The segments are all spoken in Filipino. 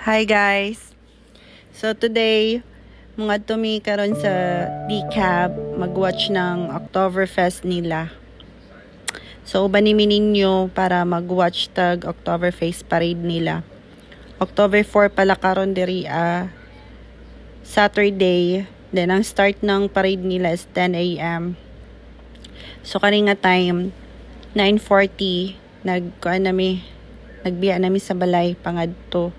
Hi guys! So today, mga tumi karon sa DCAB, mag-watch ng Oktoberfest nila. So banimi ninyo para mag-watch tag Oktoberfest parade nila. October 4 pala karon diri Saturday. Then ang start ng parade nila is 10 a.m. So kaninga time 9:40 nagbiya nami sa balay pangadto.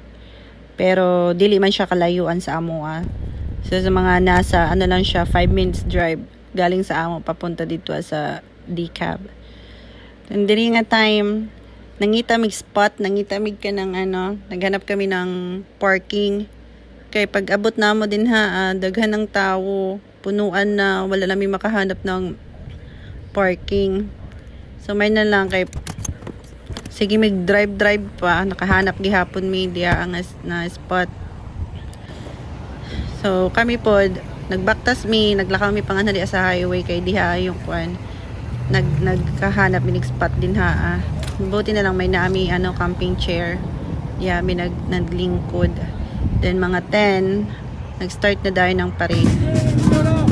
Pero dili man siya kalayuan sa amo So sa mga nasa lang siya 5 minutes drive galing sa amo papunta dito sa DCAB. And diri nga time nangita mig spot, nangita mig ka ng naghanap kami ng parking. Kay pag abot na mo din daghan ng tao, punuan na, wala nami makahanap ng parking. So may na lang kay sige mag-drive pa, nakahanap gihapon media ang na spot. So kami pod nagbaktas naglakaw mi panganali sa highway kay diha yung kuan nagkahanap mi spot din buti na lang may naami camping chair. Yeah, mi naglingkod. Then mga 10 nag-start na dahil ng parade.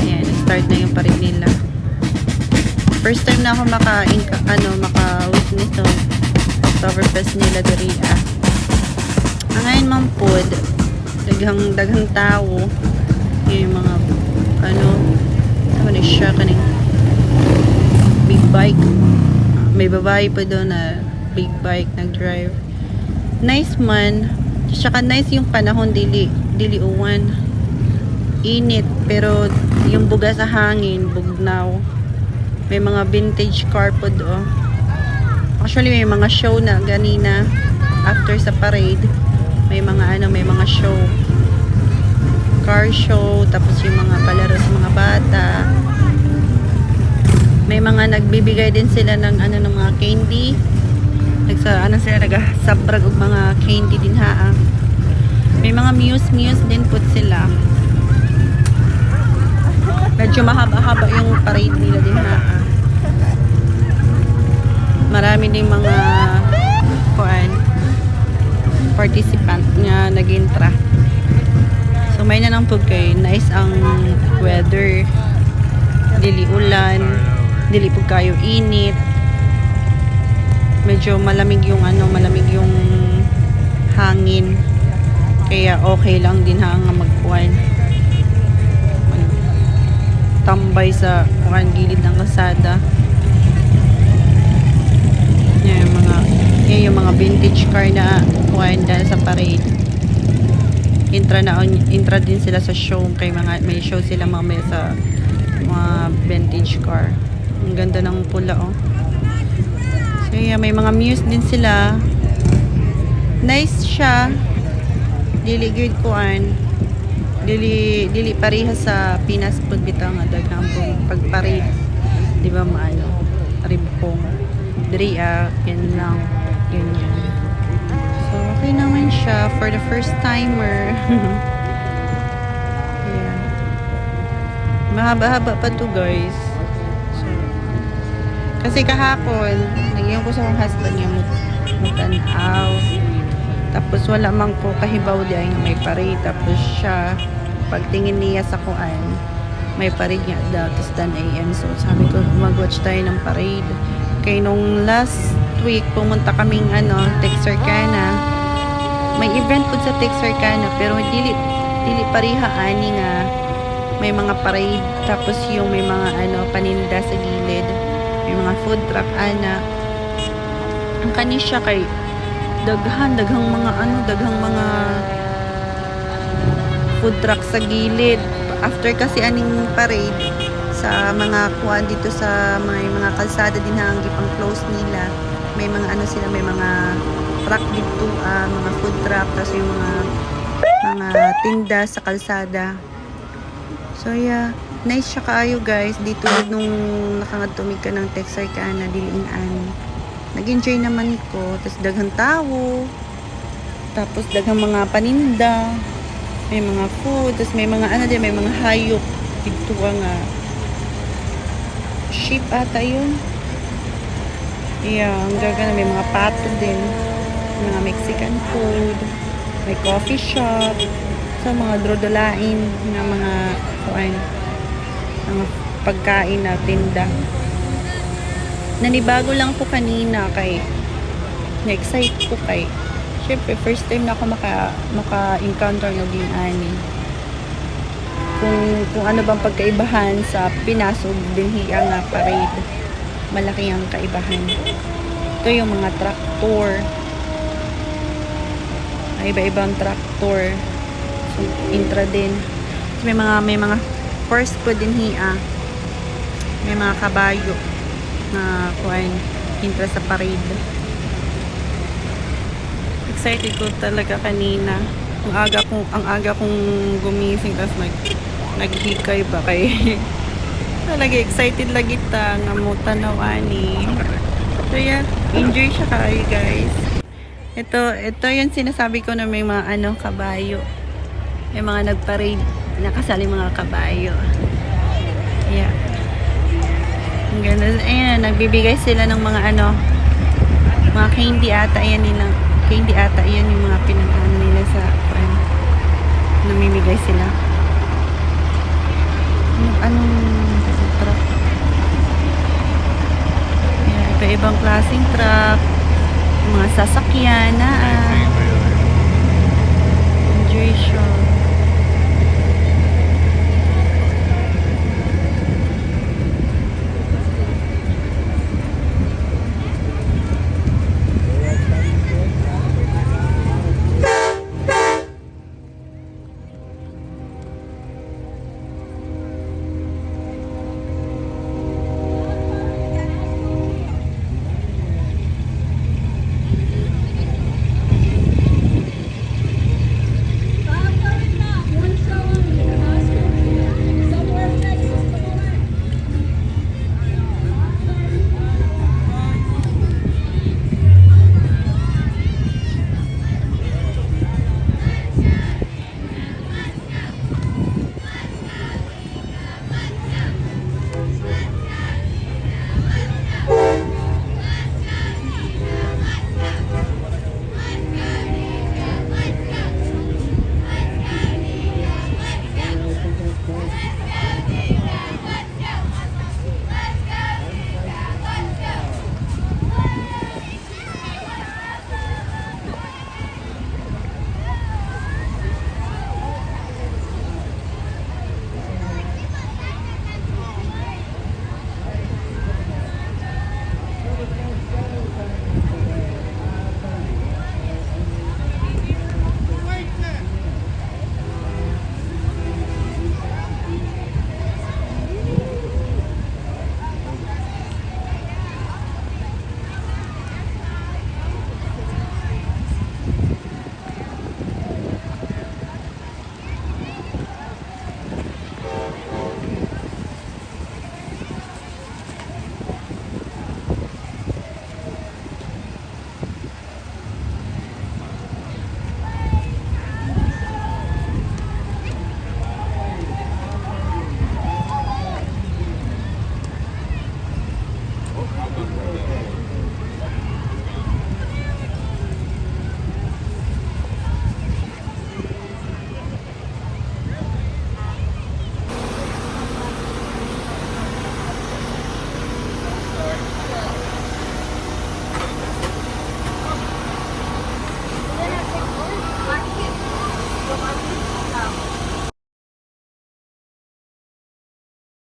Ayan, nag-start na yung parade nila. First time na ako maka-witness ng Oktoberfest nila diri ngayon man pod daghang tao yung mga ano siya kaning big bike, may babae pa doon na big bike nag-drive. Nice man, tsaka nice yung panahon, dili uwan, init pero yung buga sa hangin bugnaw. May mga vintage car po Actually, may mga show na ganina after sa parade. May mga show. Car show, tapos yung mga palaro sa mga bata. May mga nagbibigay din sila ng ng mga candy. Nagsabrag og mga candy din May mga muse din po sila. Medyo mahaba-haba yung parade nila din Marami din mga participant na nag-intra. So may na lang po kay nice ang weather. Dili ulan, dili po kayo init. Medyo malamig yung hangin. Kaya okay lang din nga tambay sa gilid ng kalsada. Yung mga vintage car na dahil sa parade. Intra din sila sa show kay may show sila mamaya sa mga vintage car. Ang ganda ng pula So yeah, may mga muse din sila. Nice siya. Dili good dili pareha sa Pinas pud bitaw nga daghang pagparade. Di ba ribhong diri yan lang ganyan. So okay naman siya for the first timer. Yeah. Mahaba-haba pa to guys. So kasi kahapon nagyan ko sa akong husband niya mutanaw. Tapos wala man ko kahibaw di ay may parade. Tapos siya pagtingin niya sa may parade nga daw, tapos 10 a.m. So sabi ko mag-watch tayo ng parade. Kay nung last week pumunta kaming Texarkana. May event po sa Texarkana pero dili pareha nga may mga parade, tapos yung may mga paninda sa gilid, may mga food truck ang kanisya kay daghang mga food truck sa gilid. After kasi aning parade sa mga kuan dito sa may mga kalsada din ang gipang close nila. May mga sila, may mga truck dito, mga food truck, tapos yung mga tinda sa kalsada. So yeah, nice siya kaayo guys. Dito nung nakangadtumig ka ng Texarkana, diliin nag-enjoy naman ko. Tapos daghang tao, tapos daghang mga paninda, may mga food, tapos may mga may mga hayop dito sheep ata yun. Yeah, ang gagana, may mga pato din, mga Mexican food. may coffee shop, sa mga drodolain na mga kuan, mga pagkain na tinda. Nanibago lang po kanina kay na-excite ko kay syempre first time na ako maka-encounter ng ani. Kung ano bang pagkaibahan sa Pinas o dinhi nga parade. Malaki ang kaibahan. Ito yung mga traktor. May iba-ibang traktor. So, intra din. So, may mga horse po din hiya. May mga kabayo na kuan intra sa parade. Excited ko talaga kanina. Ang aga kong gumising tapos naghikay ba kay talaga excited lagi ta nga mo tanawani. So yeah, enjoy siya kayo guys. Ito yung sinasabi ko na may mga kabayo. May mga nagparade, nakasali mga kabayo. Yeah. Ang ganda. Ayan, nagbibigay sila ng mga mga candy ata. Candy ata. Ayan yung mga pinag-ano nila sa namimigay sila. Anong truck? Ayan, iba-ibang klaseng truck. Mga sasakyan na